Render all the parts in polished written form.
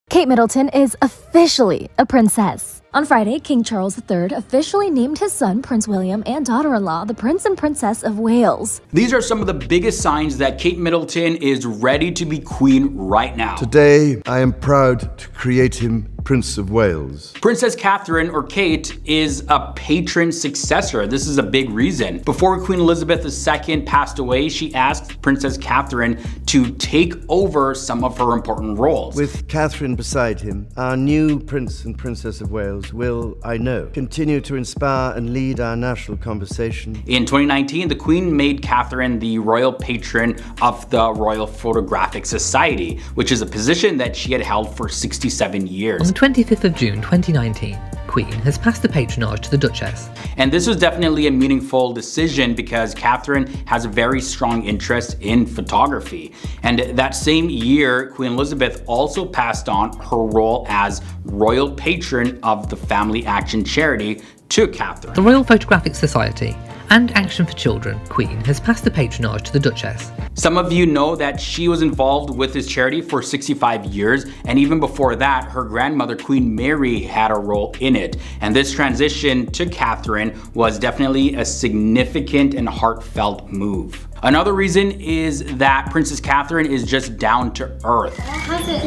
Kate Middleton is officially a princess. On Friday, King Charles III officially named his son Prince William and daughter-in-law the Prince and Princess of Wales. These are some of the biggest signs that Kate Middleton is ready to be queen right now. Today, I am proud to create him Prince of Wales. Princess Catherine, or Kate, is a patron successor. This is a big reason. Before Queen Elizabeth II passed away, she asked Princess Catherine to take over some of her important roles. With Catherine beside him, our new Prince and Princess of Wales will, I know, continue to inspire and lead our national conversation. In 2019, the Queen made Catherine the royal patron of the Royal Photographic Society, which is a position that she had held for 67 years. On the 25th of June 2019, Queen has passed the patronage to the Duchess. And this was definitely a meaningful decision because Catherine has a very strong interest in photography. And that same year, Queen Elizabeth also passed on her role as royal patron of the Family Action Charity to Catherine. The Royal Photographic Society and Action for Children, Queen has passed the patronage to the Duchess. Some of you know that she was involved with this charity for 65 years, and even before that, her grandmother, Queen Mary, had a role in it. And this transition to Catherine was definitely a significant and heartfelt move. Another reason is that Princess Catherine is just down to earth. How's it?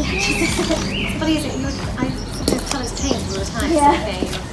What is it? I sometimes tell us change all the time. Yeah.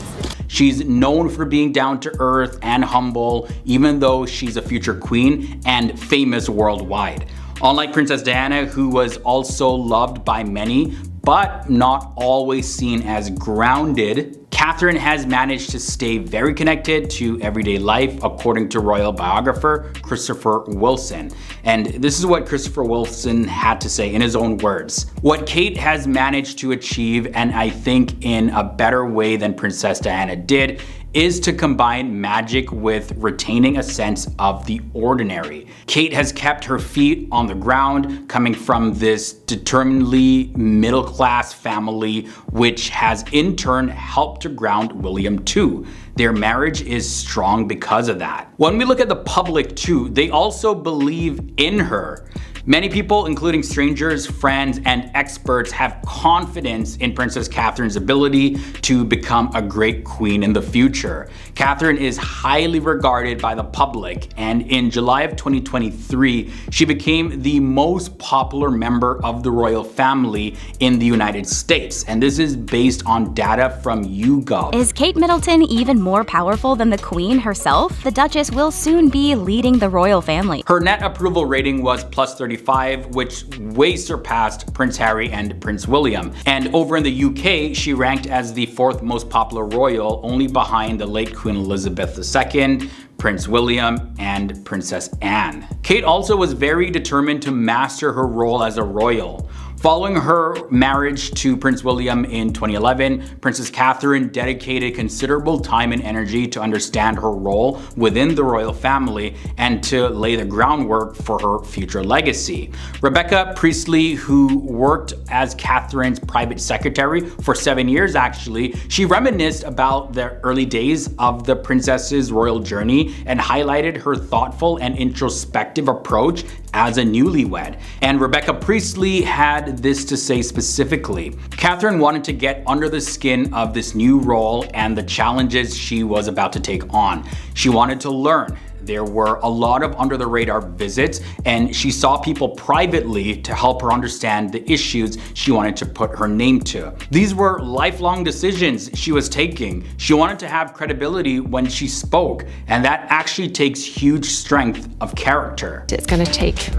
She's known for being down to earth and humble, even though she's a future queen and famous worldwide. Unlike Princess Diana, who was also loved by many, but not always seen as grounded, Catherine has managed to stay very connected to everyday life, according to royal biographer Christopher Wilson. And this is what Christopher Wilson had to say in his own words. What Kate has managed to achieve, and I think in a better way than Princess Diana did, is to combine magic with retaining a sense of the ordinary. Kate has kept her feet on the ground, coming from this determinedly middle-class family, which has in turn helped to ground William too. Their marriage is strong because of that. When we look at the public too, they also believe in her. Many people, including strangers, friends, and experts, have confidence in Princess Catherine's ability to become a great queen in the future. Catherine is highly regarded by the public, and in July of 2023, she became the most popular member of the royal family in the United States, and this is based on data from YouGov. Is Kate Middleton even more powerful than the Queen herself? The Duchess will soon be leading the royal family. Her net approval rating was plus 35, which way surpassed Prince Harry and Prince William. And over in the UK, she ranked as the 4th most popular royal, only behind the late Queen Elizabeth II, Prince William, and Princess Anne. Kate also was very determined to master her role as a royal. Following her marriage to Prince William in 2011, Princess Catherine dedicated considerable time and energy to understand her role within the royal family and to lay the groundwork for her future legacy. Rebecca Priestley, who worked as Catherine's private secretary for 7 years actually, she reminisced about the early days of the princess's royal journey and highlighted her thoughtful and introspective approach as a newlywed. And Rebecca Priestley had this to say specifically. Catherine wanted to get under the skin of this new role and the challenges she was about to take on. She wanted to learn. There were a lot of under-the-radar visits, and she saw people privately to help her understand the issues she wanted to put her name to. These were lifelong decisions she was taking. She wanted to have credibility when she spoke, and that actually takes huge strength of character. It's going to take,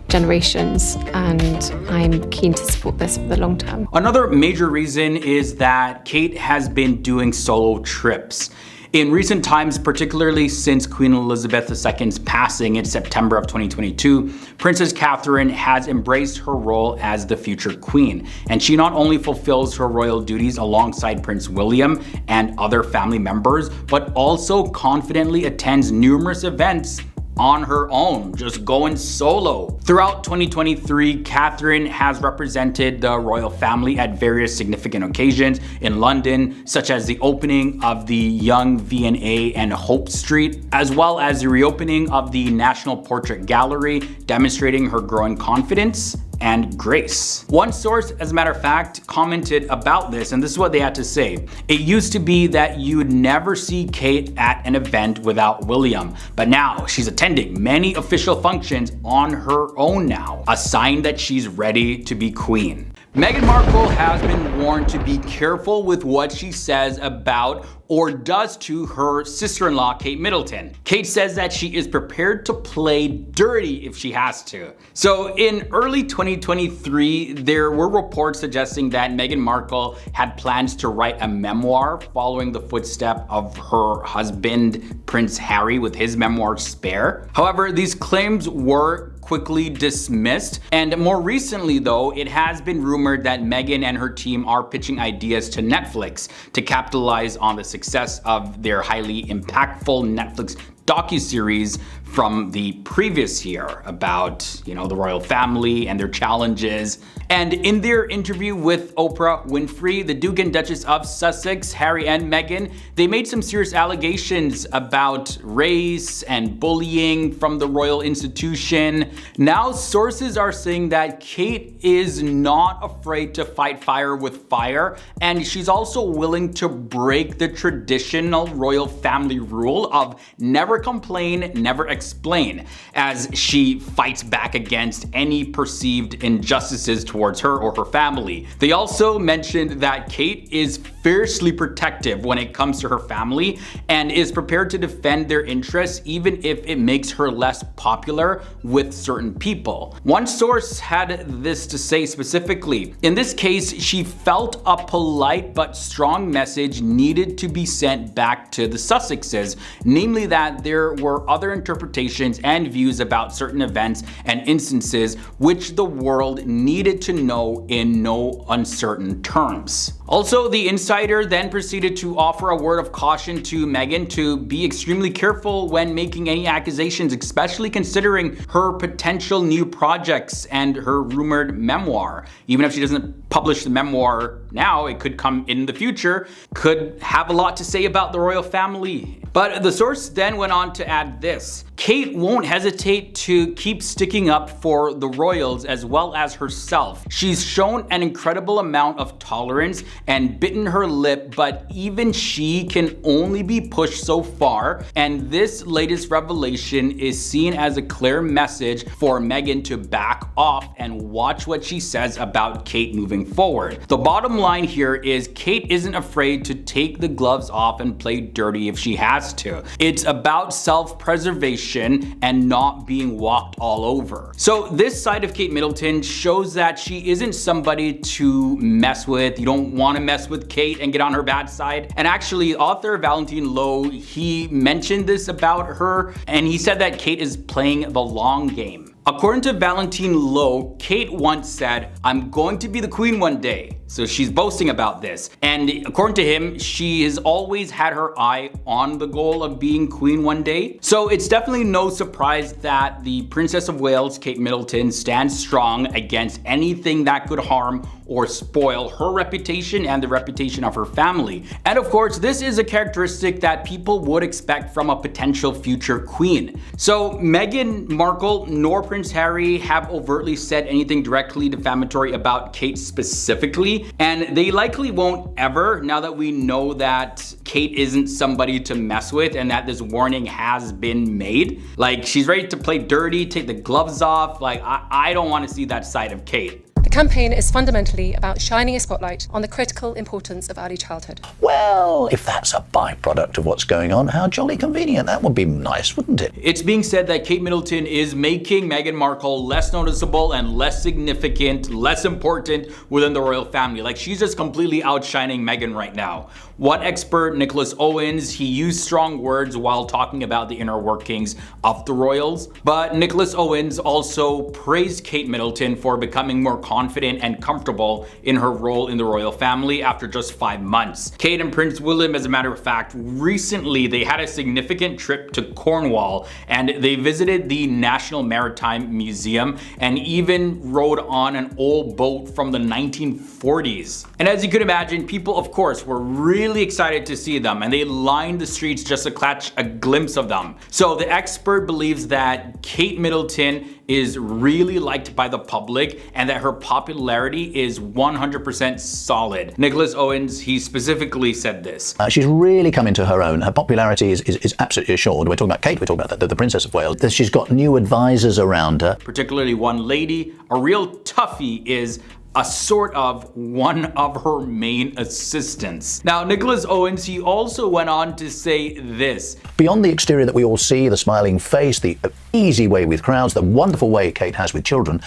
generations, and I'm keen to support this for the long term. Another major reason is that Kate has been doing solo trips. In recent times, particularly since Queen Elizabeth II's passing in September of 2022, Princess Catherine has embraced her role as the future queen. And she not only fulfills her royal duties alongside Prince William and other family members, but also confidently attends numerous events on her own, just going solo. Throughout 2023, Catherine has represented the royal family at various significant occasions in London, such as the opening of the Young V&A and Hope Street, as well as the reopening of the National Portrait Gallery, demonstrating her growing confidence and grace. One source, as a matter of fact, commented about this, and this is what they had to say. It used to be that you would never see Kate at an event without William, but now she's attending many official functions on her own now, a sign that she's ready to be queen. Meghan Markle has been warned to be careful with what she says about or does to her sister-in-law, Kate Middleton. Kate says that she is prepared to play dirty if she has to. So in early 2023, there were reports suggesting that Meghan Markle had plans to write a memoir following the footstep of her husband, Prince Harry, with his memoir Spare. However, these claims were quickly dismissed, and more recently though, it has been rumored that Meghan and her team are pitching ideas to Netflix to capitalize on the success of their highly impactful Netflix docuseries from the previous year about, the royal family and their challenges. And in their interview with Oprah Winfrey, the Duke and Duchess of Sussex, Harry and Meghan, they made some serious allegations about race and bullying from the royal institution. Now sources are saying that Kate is not afraid to fight fire with fire, and she's also willing to break the traditional royal family rule of never complain, never explain, as she fights back against any perceived injustices towards her or her family. They also mentioned that Kate is fiercely protective when it comes to her family and is prepared to defend their interests even if it makes her less popular with certain people. One source had this to say specifically. In this case, she felt a polite but strong message needed to be sent back to the Sussexes, namely that there were other interpretations and views about certain events and instances which the world needed to know in no uncertain terms. Also, the insider then proceeded to offer a word of caution to Meghan to be extremely careful when making any accusations, especially considering her potential new projects and her rumored memoir. Even if she doesn't publish the memoir now, it could come in the future, could have a lot to say about the royal family. But the source then went on to add this: Kate won't hesitate to keep sticking up for the royals as well as herself. She's shown an incredible amount of tolerance and bitten her lip, but even she can only be pushed so far, and this latest revelation is seen as a clear message for Meghan to back off and watch what she says about Kate moving forward. The bottom line here is Kate isn't afraid to take the gloves off and play dirty if she has to. It's about self-preservation and not being walked all over. So this side of Kate Middleton shows that she isn't somebody to mess with. You don't want to mess with Kate and get on her bad side. And actually, author Valentine Lowe, he mentioned this about her, and he said that Kate is playing the long game. According to Valentine Lowe, Kate once said, "I'm going to be the queen one day." So she's boasting about this. And according to him, she has always had her eye on the goal of being queen one day. So it's definitely no surprise that the Princess of Wales, Kate Middleton, stands strong against anything that could harm or spoil her reputation and the reputation of her family. And of course, this is a characteristic that people would expect from a potential future queen. So Meghan Markle nor Prince Harry have overtly said anything directly defamatory about Kate specifically, and they likely won't ever, now that we know that Kate isn't somebody to mess with and that this warning has been made. Like, she's ready to play dirty, take the gloves off. Like, I don't want to see that side of Kate. The campaign is fundamentally about shining a spotlight on the critical importance of early childhood. Well, if that's a byproduct of what's going on, how jolly convenient. That would be nice, wouldn't it? It's being said that Kate Middleton is making Meghan Markle less noticeable and less significant, less important within the royal family. Like, she's just completely outshining Meghan right now. One expert, Nicholas Owens, he used strong words while talking about the inner workings of the royals. But Nicholas Owens also praised Kate Middleton for becoming more confident and comfortable in her role in the royal family after just 5 months. Kate and Prince William, as a matter of fact, recently they had a significant trip to Cornwall and they visited the National Maritime Museum and even rode on an old boat from the 1940s. And as you could imagine, people of course were really excited to see them and they lined the streets just to catch a glimpse of them. So the expert believes that Kate Middleton is really liked by the public and that her popularity is 100% solid. Nicholas Owens, he specifically said this. She's really come into her own. Her popularity is absolutely assured. We're talking about Kate, we're talking about the Princess of Wales. She's got new advisors around her. Particularly one lady, a real toughie, is a sort of one of her main assistants. Now, Nicholas Owens, he also went on to say this. Beyond the exterior that we all see, the smiling face, the easy way with crowds, the wonderful way Kate has with children,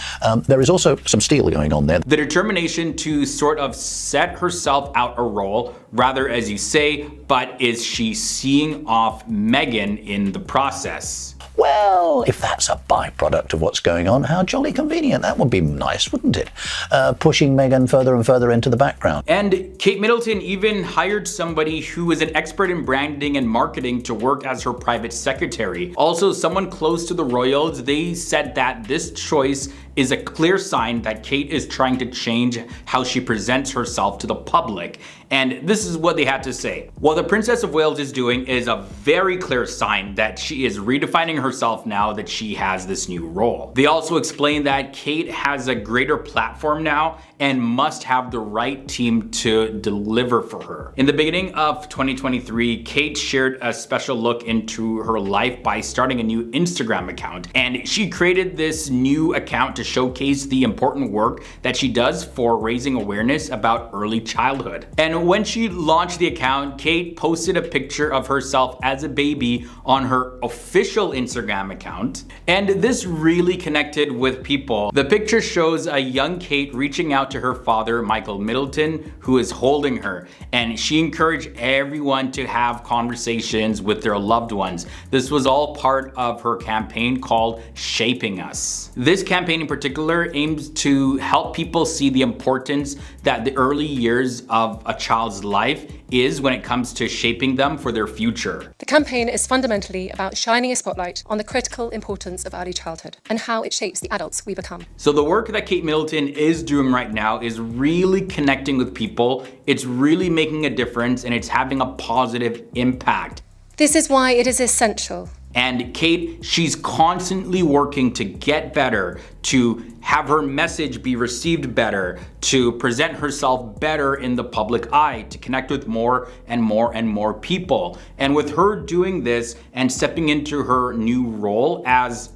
there is also some steel going on there. The determination to sort of set herself out a role, rather as you say, but is she seeing off Meghan in the process? Well, if that's a byproduct of what's going on, how jolly convenient. That would be nice, wouldn't it? Pushing Meghan further and further into the background. And Kate Middleton even hired somebody who is an expert in branding and marketing to work as her private secretary. Also, someone close to the royals, they said that this choice is a clear sign that Kate is trying to change how she presents herself to the public. And this is what they had to say. What the Princess of Wales is doing is a very clear sign that she is redefining herself now that she has this new role. They also explained that Kate has a greater platform now and must have the right team to deliver for her. In the beginning of 2023, Kate shared a special look into her life by starting a new Instagram account. And she created this new account to showcase the important work that she does for raising awareness about early childhood. And when she launched the account, Kate posted a picture of herself as a baby on her official Instagram account. And this really connected with people. The picture shows a young Kate reaching out to her father, Michael Middleton, who is holding her. And she encouraged everyone to have conversations with their loved ones. This was all part of her campaign called Shaping Us. This campaign in particular aims to help people see the importance that the early years of a child's life is when it comes to shaping them for their future. The campaign is fundamentally about shining a spotlight on the critical importance of early childhood and how it shapes the adults we become. So the work that Kate Middleton is doing right now is really connecting with people. It's really making a difference and it's having a positive impact. This is why it is essential. And Kate, she's constantly working to get better, to have her message be received better, to present herself better in the public eye, to connect with more and more and more people. And with her doing this and stepping into her new role as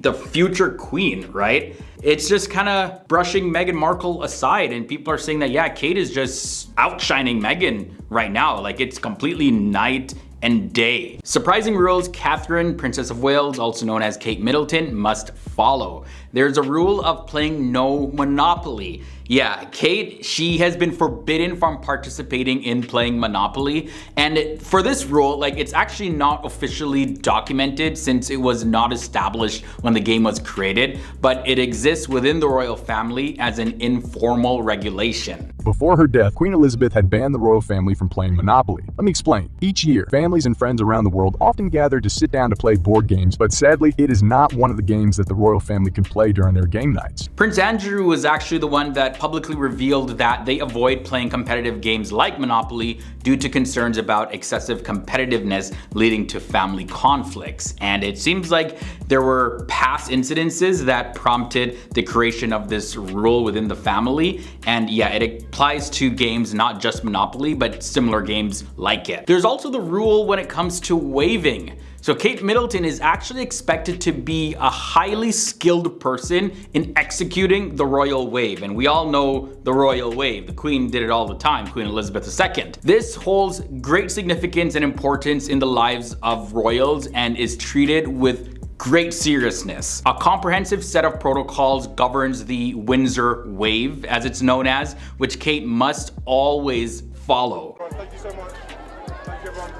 the future queen, right? It's just kind of brushing Meghan Markle aside, and people are saying that, yeah, Kate is just outshining Meghan right now. Like, it's completely night and day. Surprising rules Catherine, Princess of Wales, also known as Kate Middleton, must follow. There's a rule of playing no Monopoly. Yeah, Kate, she has been forbidden from participating in playing Monopoly. And for this rule, like, it's actually not officially documented since it was not established when the game was created, but it exists within the royal family as an informal regulation. Before her death, Queen Elizabeth had banned the royal family from playing Monopoly. Let me explain. Each year, families and friends around the world often gather to sit down to play board games, but sadly, it is not one of the games that the royal family can play during their game nights. Prince Andrew was actually the one that publicly revealed that they avoid playing competitive games like Monopoly due to concerns about excessive competitiveness leading to family conflicts. And it seems like there were past incidences that prompted the creation of this rule within the family. And yeah, it applies to games, not just Monopoly, but similar games like it. There's also the rule when it comes to waving. So Kate Middleton is actually expected to be a highly skilled person in executing the royal wave. And we all know the royal wave. The Queen did it all the time, Queen Elizabeth II. This holds great significance and importance in the lives of royals and is treated with great seriousness. A comprehensive set of protocols governs the Windsor wave, as it's known as, which Kate must always follow. Thank you so much. Thank you, everyone.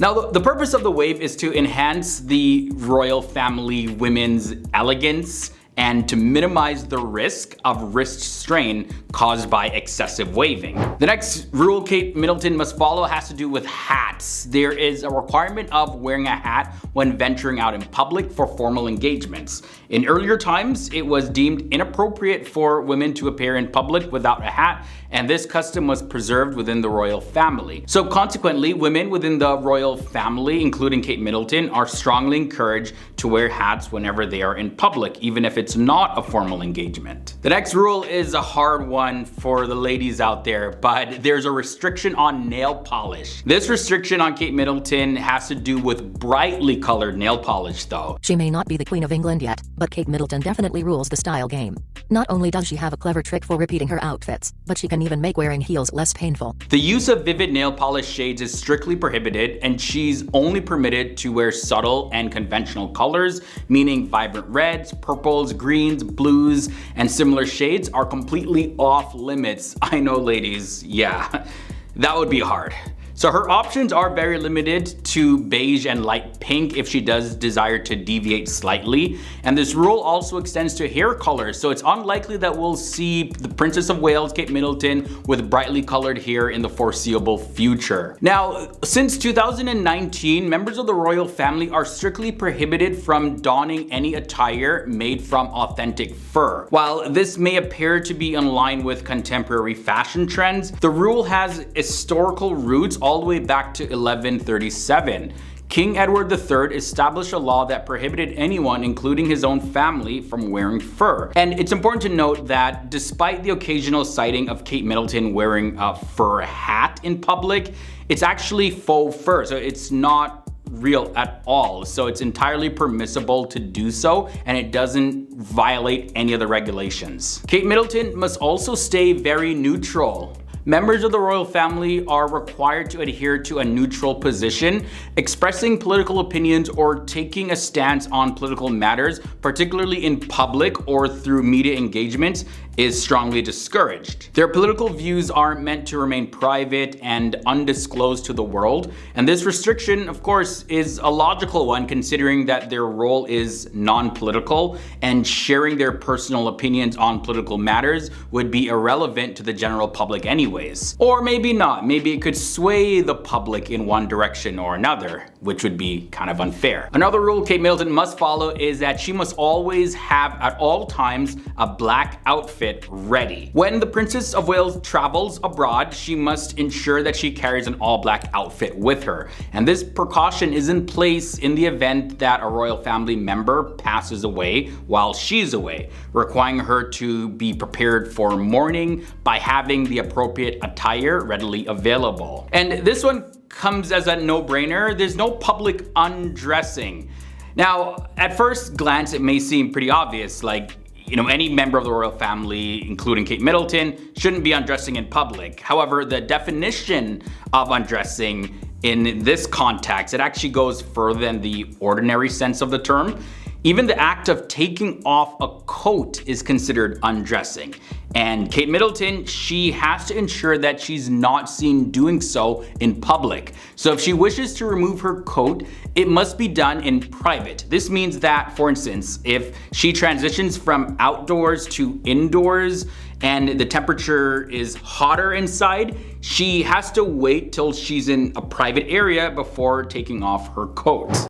Now, the purpose of the wave is to enhance the royal family women's elegance and to minimize the risk of wrist strain caused by excessive waving. The next rule Kate Middleton must follow has to do with hats. There is a requirement of wearing a hat when venturing out in public for formal engagements. In earlier times, it was deemed inappropriate for women to appear in public without a hat, and this custom was preserved within the royal family. So consequently, women within the royal family, including Kate Middleton, are strongly encouraged to wear hats whenever they are in public, even if it's not a formal engagement. The next rule is a hard one for the ladies out there, but there's a restriction on nail polish. This restriction on Kate Middleton has to do with brightly colored nail polish though. She may not be the Queen of England yet, but Kate Middleton definitely rules the style game. Not only does she have a clever trick for repeating her outfits, but she can even make wearing heels less painful. The use of vivid nail polish shades is strictly prohibited, and she's only permitted to wear subtle and conventional colors, meaning vibrant reds, purples, greens, blues, and similar shades are completely off limits. I know, ladies, yeah, that would be hard. So her options are very limited to beige and light pink if she does desire to deviate slightly. And this rule also extends to hair colors, so it's unlikely that we'll see the Princess of Wales, Kate Middleton, with brightly colored hair in the foreseeable future. Now, since 2019, members of the royal family are strictly prohibited from donning any attire made from authentic fur. While this may appear to be in line with contemporary fashion trends, the rule has historical roots all the way back to 1137. King Edward III established a law that prohibited anyone, including his own family, from wearing fur. And it's important to note that despite the occasional sighting of Kate Middleton wearing a fur hat in public, it's actually faux fur, so it's not real at all. So it's entirely permissible to do so, and it doesn't violate any of the regulations. Kate Middleton must also stay very neutral. Members of the royal family are required to adhere to a neutral position. Expressing political opinions or taking a stance on political matters, particularly in public or through media engagements, is strongly discouraged. Their political views are meant to remain private and undisclosed to the world, and this restriction, of course, is a logical one considering that their role is non-political, and sharing their personal opinions on political matters would be irrelevant to the general public anyways. Or maybe not, maybe it could sway the public in one direction or another, which would be kind of unfair. Another rule Kate Middleton must follow is that she must always have at all times a black outfit ready. When the Princess of Wales travels abroad, she must ensure that she carries an all-black outfit with her. And this precaution is in place in the event that a royal family member passes away while she's away, requiring her to be prepared for mourning by having the appropriate attire readily available. And this one comes as a no-brainer. There's no public undressing. Now, at first glance, it may seem pretty obvious, like, any member of the royal family, including Kate Middleton, shouldn't be undressing in public. However, the definition of undressing in this context, it actually goes further than the ordinary sense of the term. Even the act of taking off a coat is considered undressing. And Kate Middleton, she has to ensure that she's not seen doing so in public. So if she wishes to remove her coat, it must be done in private. This means that, for instance, if she transitions from outdoors to indoors and the temperature is hotter inside, she has to wait till she's in a private area before taking off her coat.